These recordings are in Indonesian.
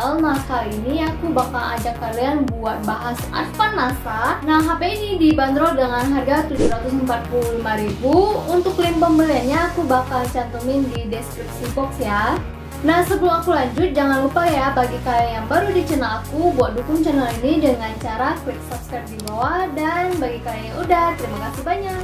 channel. Nah, kali ini aku bakal ajak kalian buat bahas Advan NASA. Nah, HP ini dibanderol dengan harga 745.000. Untuk link pembeliannya aku bakal cantumin di deskripsi box ya. Nah, sebelum aku lanjut, jangan lupa ya bagi kalian yang baru di channel aku buat dukung channel ini dengan cara klik subscribe di bawah. Dan bagi kalian yang udah, terima kasih banyak.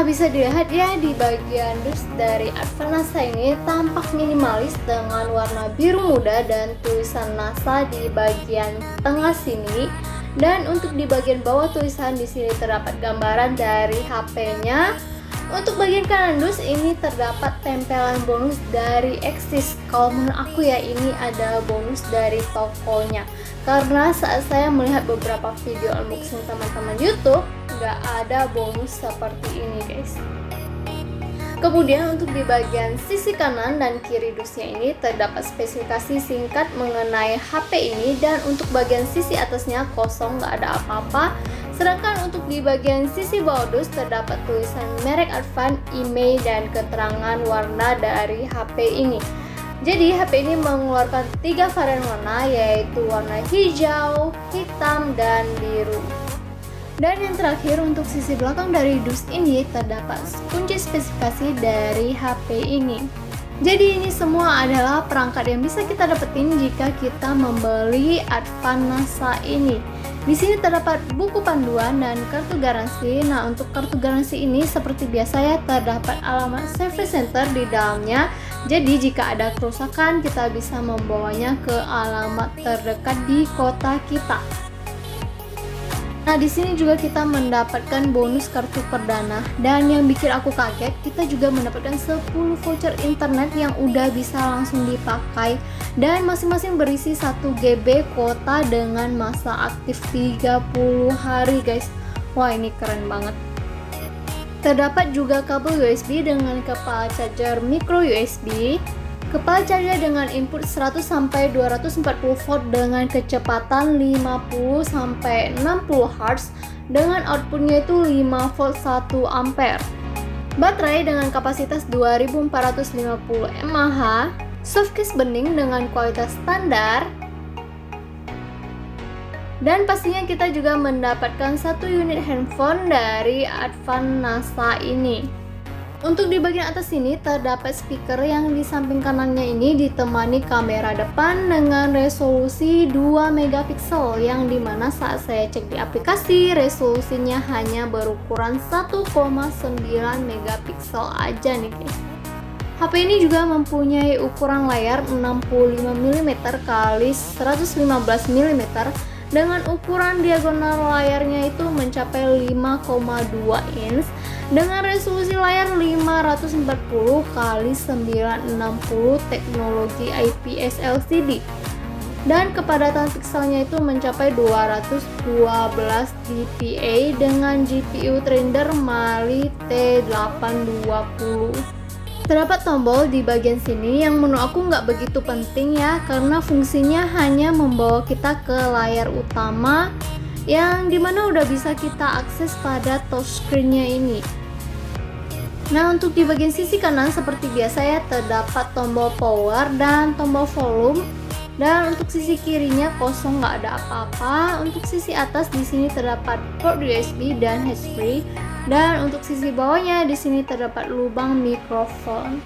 Bisa dilihat ya di bagian dus dari Advan NASA ini tampak minimalis dengan warna biru muda dan tulisan NASA di bagian tengah sini. Dan untuk di bagian bawah tulisan di sini terdapat gambaran dari HP-nya. Untuk bagian kanan dus ini terdapat tempelan bonus dari Exis. Kalau menurut aku ya ini ada bonus dari tokonya. Karena saat saya melihat beberapa video unboxing teman-teman YouTube, nggak ada bonus seperti ini guys. Kemudian untuk di bagian sisi kanan dan kiri dusnya ini terdapat spesifikasi singkat mengenai HP ini. Dan untuk bagian sisi atasnya kosong, nggak ada apa-apa. Sedangkan untuk di bagian sisi bawah dus terdapat tulisan merek Advan, email, dan keterangan warna dari HP ini. Jadi HP ini mengeluarkan 3 varian warna, yaitu warna hijau, hitam, dan biru. Dan yang terakhir untuk sisi belakang dari dus ini terdapat kunci spesifikasi dari HP ini. Jadi ini semua adalah perangkat yang bisa kita dapetin jika kita membeli Advan NASA ini. Di sini terdapat buku panduan dan kartu garansi. Nah, untuk kartu garansi ini seperti biasa ya terdapat alamat service center di dalamnya. Jadi jika ada kerusakan kita bisa membawanya ke alamat terdekat di kota kita. Nah, di sini juga kita mendapatkan bonus kartu perdana. Dan yang bikin aku kaget, kita juga mendapatkan 10 voucher internet yang udah bisa langsung dipakai. Dan masing-masing berisi 1 GB kuota dengan masa aktif 30 hari guys. Wah, ini keren banget. Terdapat juga kabel USB dengan kepala charger micro USB, kepala charger dengan input 100-240 volt dengan kecepatan 50-60 Hz dengan outputnya itu 5 volt 1 ampere. Baterai dengan kapasitas 2450 mAh, softcase bening dengan kualitas standar. Dan pastinya kita juga mendapatkan 1 unit handphone dari Advan NASA ini. Untuk di bagian atas ini terdapat speaker yang di samping kanannya ini ditemani kamera depan dengan resolusi 2 megapiksel, yang dimana saat saya cek di aplikasi resolusinya hanya berukuran 1,9 megapiksel aja nih guys. HP ini juga mempunyai ukuran layar 65 mm x 115 mm dengan ukuran diagonal layarnya itu mencapai 5,2 inch dengan resolusi layar 540 x 960 teknologi IPS LCD. Dan kepadatan pikselnya itu mencapai 212 dpi dengan GPU Render Mali T820. Terdapat tombol di bagian sini yang menurut aku nggak begitu penting ya, karena fungsinya hanya membawa kita ke layar utama yang dimana udah bisa kita akses pada touchscreen-nya ini. Nah, untuk di bagian sisi kanan seperti biasa ya terdapat tombol power dan tombol volume. Dan untuk sisi kirinya kosong, nggak ada apa-apa. Untuk sisi atas di sini terdapat port USB dan handsfree. Dan untuk sisi bawahnya di sini terdapat lubang mikrofon.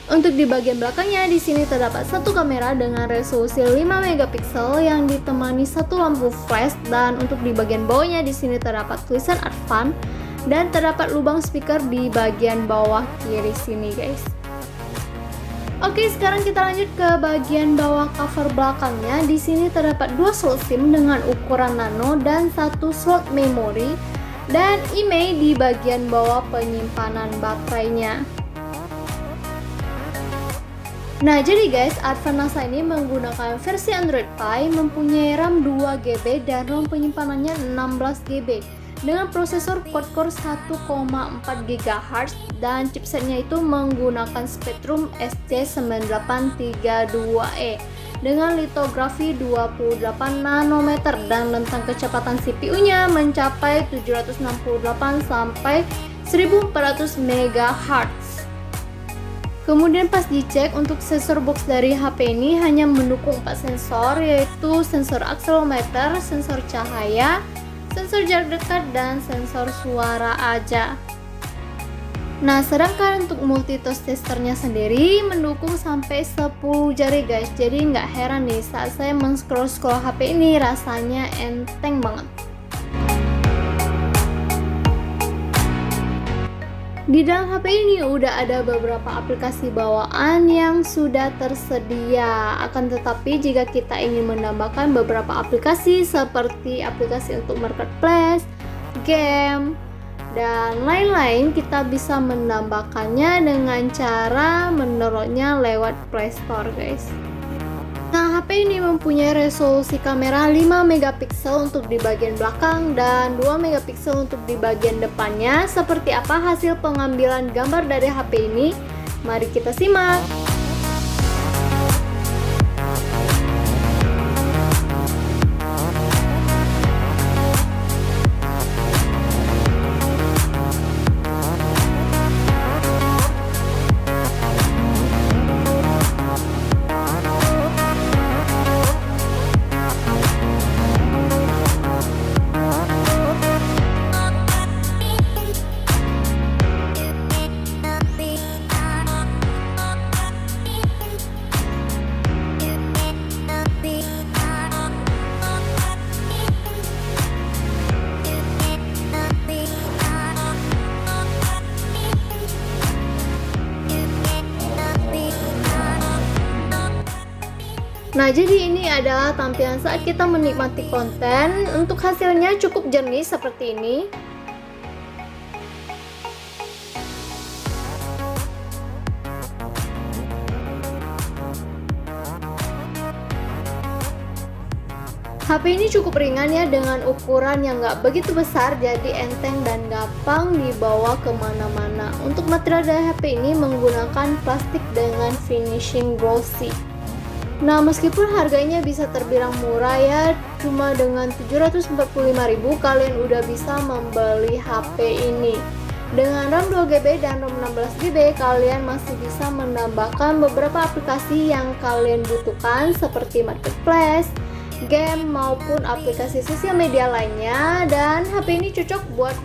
Untuk di bagian belakangnya di sini terdapat 1 kamera dengan resolusi 5 megapiksel yang ditemani 1 lampu flash. Dan untuk di bagian bawahnya di sini terdapat tulisan Advan dan terdapat lubang speaker di bagian bawah kiri sini guys. Oke, sekarang kita lanjut ke bagian bawah cover belakangnya. Di sini terdapat 2 slot SIM dengan ukuran nano dan 1 slot memori. Dan email di bagian bawah penyimpanan baterainya. Nah, jadi guys, Advan NASA ini menggunakan versi Android Pie, mempunyai RAM 2 GB dan ROM penyimpanannya 16 GB dengan prosesor quad-core 1,4 GHz dan chipsetnya itu menggunakan Spectrum SC9832E dengan litografi 28 nanometer dan rentang kecepatan CPU-nya mencapai 768 sampai 1400 MHz. Kemudian pas dicek untuk sensor box dari HP ini hanya mendukung 4 sensor, yaitu sensor akselerometer, sensor cahaya, sensor jarak dekat, dan sensor suara aja. Nah, sedangkan untuk multitouch testernya sendiri mendukung sampai 10 jari guys. Jadi nggak heran nih saat saya men-scroll HP ini rasanya enteng banget. Di dalam HP ini udah ada beberapa aplikasi bawaan yang sudah tersedia. Akan tetapi jika kita ingin menambahkan beberapa aplikasi seperti aplikasi untuk marketplace, game, dan lain-lain, kita bisa menambahkannya dengan cara mendownloadnya lewat Play Store guys. Nah, HP ini mempunyai resolusi kamera 5 megapiksel untuk di bagian belakang dan 2 megapiksel untuk di bagian depannya. Seperti apa hasil pengambilan gambar dari HP ini? Mari kita simak. Nah, jadi ini adalah tampilan saat kita menikmati konten. Untuk hasilnya cukup jernih seperti ini. HP ini cukup ringan ya, dengan ukuran yang nggak begitu besar, jadi enteng dan gampang dibawa kemana-mana. Untuk material dari HP ini menggunakan plastik dengan finishing glossy. Nah, meskipun harganya bisa terbilang murah ya, cuma dengan 745.000 kalian udah bisa membeli HP ini. Dengan RAM 2GB dan ROM 16GB, kalian masih bisa menambahkan beberapa aplikasi yang kalian butuhkan seperti marketplace, game, maupun aplikasi sosial media lainnya. Dan HP ini cocok buat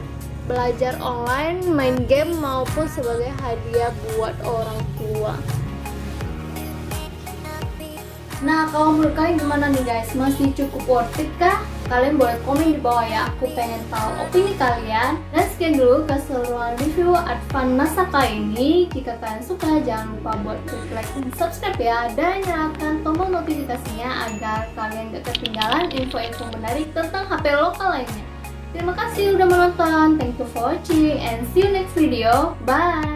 belajar online, main game, maupun sebagai hadiah buat orang tua. Nah, kalau menurut kalian gimana nih guys? Masih cukup worth it kah? Kalian boleh komen di bawah ya, aku pengen tahu opini kalian. Dan sekian dulu keseluruhan review Advan NASA kali ini. Jika kalian suka, jangan lupa buat klik like dan subscribe ya. Dan nyalakan tombol notifikasinya agar kalian gak ketinggalan info-info menarik tentang HP lokal lainnya. Terima kasih udah menonton, thank you for watching, and see you next video, bye!